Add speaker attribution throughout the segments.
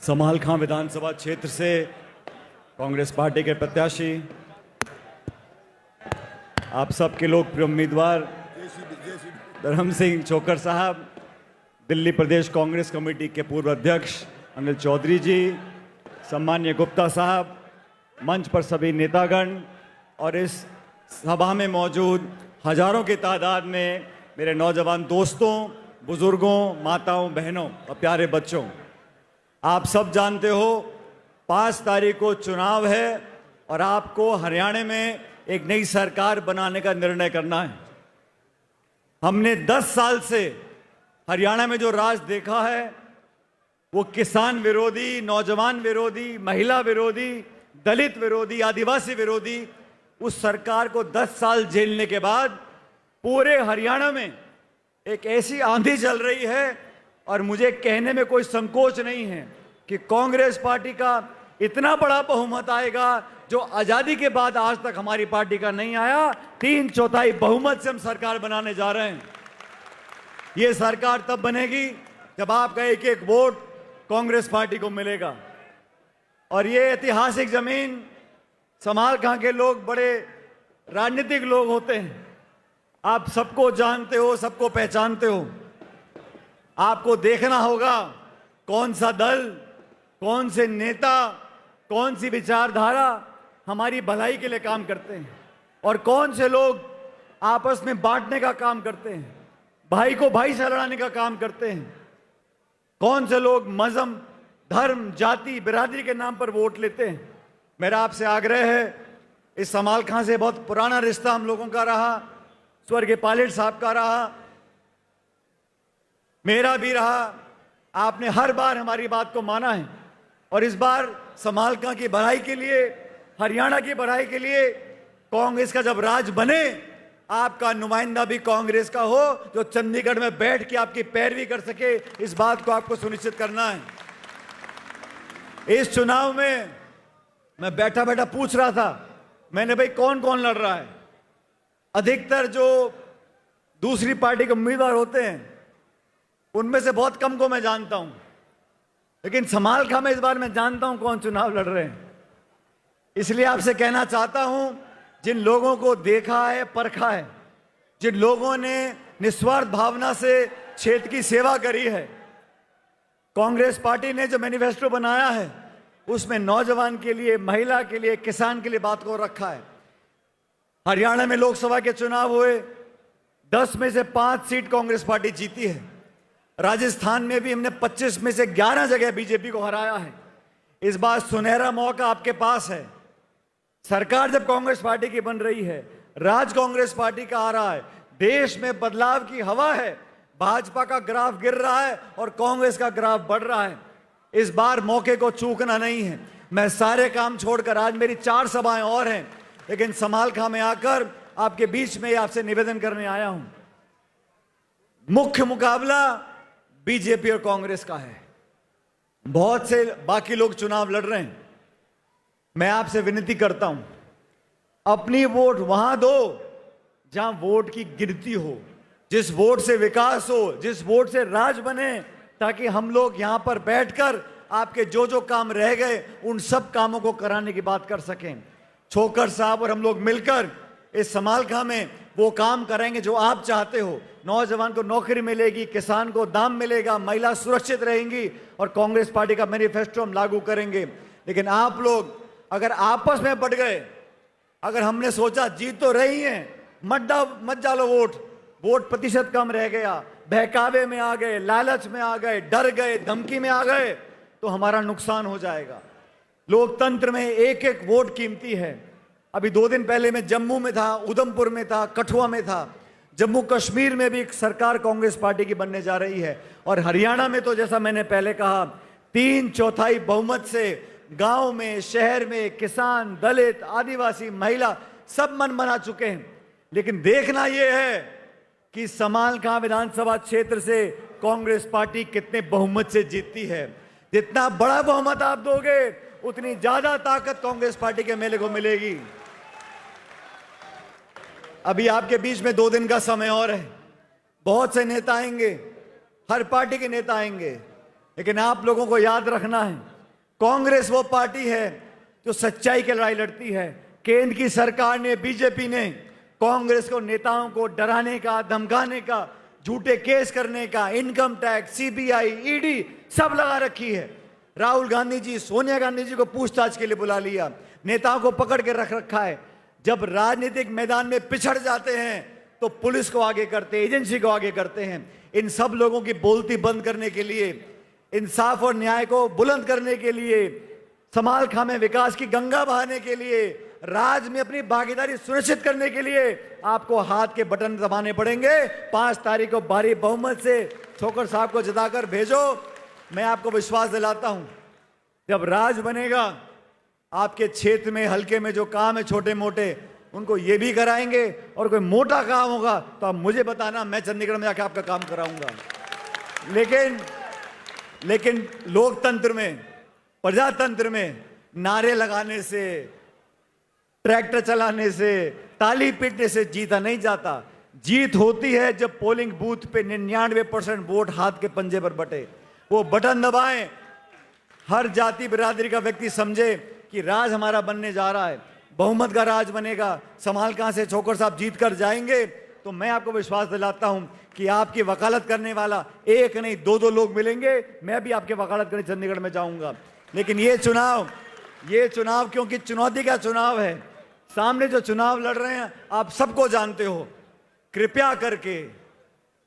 Speaker 1: समालखां विधानसभा क्षेत्र से कांग्रेस पार्टी के प्रत्याशी, आप सबके लोकप्रिय उम्मीदवार धर्म सिंह छोकर साहब, दिल्ली प्रदेश कांग्रेस कमेटी के पूर्व अध्यक्ष अनिल चौधरी जी, सम्मान्य गुप्ता साहब, मंच पर सभी नेतागण और इस सभा में मौजूद हजारों की तादाद में मेरे नौजवान दोस्तों, बुजुर्गों, माताओं, बहनों और प्यारे बच्चों, आप सब जानते हो 5 तारीख को चुनाव है और आपको हरियाणा में एक नई सरकार बनाने का निर्णय करना है। हमने 10 साल से हरियाणा में जो राज देखा है वो किसान विरोधी, नौजवान विरोधी, महिला विरोधी, दलित विरोधी, आदिवासी विरोधी, उस सरकार को 10 साल झेलने के बाद पूरे हरियाणा में एक ऐसी आंधी चल रही है और मुझे कहने में कोई संकोच नहीं है कि कांग्रेस पार्टी का इतना बड़ा बहुमत आएगा जो आजादी के बाद आज तक हमारी पार्टी का नहीं आया। 3/4 बहुमत से हम सरकार बनाने जा रहे हैं। ये सरकार तब बनेगी जब आपका एक एक वोट कांग्रेस पार्टी को मिलेगा। और ये ऐतिहासिक जमीन, समालखां के लोग बड़े राजनीतिक लोग होते हैं, आप सबको जानते हो, सबको पहचानते हो। आपको देखना होगा कौन सा दल, कौन से नेता, कौन सी विचारधारा हमारी भलाई के लिए काम करते हैं और कौन से लोग आपस में बांटने का काम करते हैं, भाई को भाई से लड़ाने का काम करते हैं, कौन से लोग मजहब, धर्म, जाति, बिरादरी के नाम पर वोट लेते हैं। मेरा आपसे आग्रह है, इस समालखां से बहुत पुराना रिश्ता हम लोगों का रहा, स्वर्गीय पायलट साहब का रहा, मेरा भी रहा। आपने हर बार हमारी बात को माना है और इस बार समालखां की भलाई के लिए, हरियाणा की भलाई के लिए कांग्रेस का जब राज बने, आपका नुमाइंदा भी कांग्रेस का हो जो चंडीगढ़ में बैठ के आपकी पैरवी कर सके। इस बात को आपको सुनिश्चित करना है। इस चुनाव में मैं बैठा बैठा पूछ रहा था, मैंने भाई कौन कौन लड़ रहा है। अधिकतर जो दूसरी पार्टी के उम्मीदवार होते हैं उनमें से बहुत कम को मैं जानता हूं, लेकिन समालखां में इस बार मैं जानता हूं कौन चुनाव लड़ रहे हैं। इसलिए आपसे कहना चाहता हूं, जिन लोगों को देखा है, परखा है, जिन लोगों ने निस्वार्थ भावना से क्षेत्र की सेवा करी है, कांग्रेस पार्टी ने जो मैनिफेस्टो बनाया है उसमें नौजवान के लिए, महिला के लिए, किसान के लिए बात को रखा है। हरियाणा में लोकसभा के चुनाव हुए, 10 में से 5 सीट कांग्रेस पार्टी जीती है। राजस्थान में भी हमने 25 में से 11 जगह बीजेपी को हराया है। इस बार सुनहरा मौका आपके पास है। सरकार जब कांग्रेस पार्टी की बन रही है, राज कांग्रेस पार्टी का आ रहा है, देश में बदलाव की हवा है, भाजपा का ग्राफ गिर रहा है और कांग्रेस का ग्राफ बढ़ रहा है। इस बार मौके को चूकना नहीं है। मैं सारे काम छोड़कर, आज मेरी 4 सभाएं और हैं, लेकिन समालखां में आकर आपके बीच में आपसे निवेदन करने आया हूं। मुख्य मुकाबला बीजेपी और कांग्रेस का है। बहुत से बाकी लोग चुनाव लड़ रहे हैं। मैं आपसे विनती करता हूं, अपनी वोट वहां दो जहां वोट की गिनती हो, जिस वोट से विकास हो, जिस वोट से राज बने, ताकि हम लोग यहां पर बैठकर आपके जो जो काम रह गए उन सब कामों को कराने की बात कर सकें। छोकर साहब और हम लोग मिलकर इस समालखां में वो काम करेंगे जो आप चाहते हो। नौजवान को नौकरी मिलेगी, किसान को दाम मिलेगा, महिला सुरक्षित रहेंगी और कांग्रेस पार्टी का मैनिफेस्टो हम लागू करेंगे। लेकिन आप लोग अगर आपस में बढ़ गए, अगर हमने सोचा जीत तो रही है, मत डालो वोट प्रतिशत कम रह गया, बहकावे में आ गए, लालच में आ गए, डर गए, धमकी में आ गए, तो हमारा नुकसान हो जाएगा। लोकतंत्र में एक एक वोट कीमती है। अभी 2 दिन पहले मैं जम्मू में था, उधमपुर में था, कठुआ में था। जम्मू कश्मीर में भी एक सरकार कांग्रेस पार्टी की बनने जा रही है और हरियाणा में तो जैसा मैंने पहले कहा, 3/4 बहुमत से गांव में, शहर में किसान, दलित, आदिवासी, महिला सब मन बना चुके हैं। लेकिन देखना यह है कि समालखां विधानसभा क्षेत्र से कांग्रेस पार्टी कितने बहुमत से जीतती है। जितना बड़ा बहुमत आप दोगे उतनी ज्यादा ताकत कांग्रेस पार्टी के मेले को मिलेगी। अभी आपके बीच में 2 दिन का समय और है। बहुत से नेता आएंगे, हर पार्टी के नेता आएंगे, लेकिन आप लोगों को याद रखना है कांग्रेस वो पार्टी है जो सच्चाई की लड़ाई लड़ती है। केंद्र की सरकार ने, बीजेपी ने कांग्रेस को, नेताओं को डराने का, धमकाने का, झूठे केस करने का, इनकम टैक्स, सीबीआई, ईडी सब लगा रखी है। राहुल गांधी जी, सोनिया गांधी जी को पूछताछ के लिए बुला लिया, नेताओं को पकड़ के रख रखा है। जब राजनीतिक मैदान में पिछड़ जाते हैं तो पुलिस को आगे करते हैं, एजेंसी को आगे करते हैं। इन सब लोगों की बोलती बंद करने के लिए, इंसाफ और न्याय को बुलंद करने के लिए, समालखा में विकास की गंगा बहाने के लिए, राज में अपनी भागीदारी सुनिश्चित करने के लिए आपको हाथ के बटन दबाने पड़ेंगे। 5 तारीख को भारी बहुमत से छोकर साहब को जिताकर भेजो। मैं आपको विश्वास दिलाता हूं, जब राज बनेगा, आपके क्षेत्र में, हल्के में जो काम है छोटे मोटे, उनको ये भी कराएंगे। और कोई मोटा काम होगा तो आप मुझे बताना, मैं चंडीगढ़ में जाकर आपका काम कराऊंगा। लेकिन लोकतंत्र में, प्रजातंत्र में नारे लगाने से, ट्रैक्टर चलाने से, ताली पीटने से जीता नहीं जाता। जीत होती है जब पोलिंग बूथ पे 99% वोट हाथ के पंजे पर बटे। वो बटन दबाएं, हर जाति बिरादरी का व्यक्ति समझे कि राज हमारा बनने जा रहा है, बहुमत का राज बनेगा। समालखा से छोकर साहब जीत कर जाएंगे तो मैं आपको विश्वास दिलाता हूं कि आपकी वकालत करने वाला एक नहीं 2-2 लोग मिलेंगे। मैं भी आपकी वकालत करने चंडीगढ़ में जाऊंगा। लेकिन ये चुनाव क्योंकि चुनौती का चुनाव है, सामने जो चुनाव लड़ रहे हैं आप सबको जानते हो। कृपया करके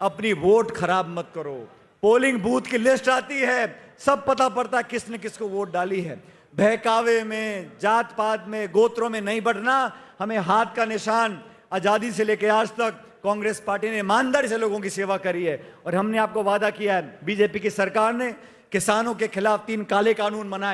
Speaker 1: अपनी वोट खराब मत करो। पोलिंग बूथ की लिस्ट आती है, सब पता पड़ता है किसने किसको वोट डाली है। बहकावे में, जात पात में, गोत्रों में नहीं बढ़ना। हमें हाथ का निशान, आजादी से लेकर आज तक कांग्रेस पार्टी ने ईमानदारी से लोगों की सेवा करी है। और हमने आपको वादा किया है, बीजेपी की सरकार ने किसानों के खिलाफ 3 काले कानून बनाए।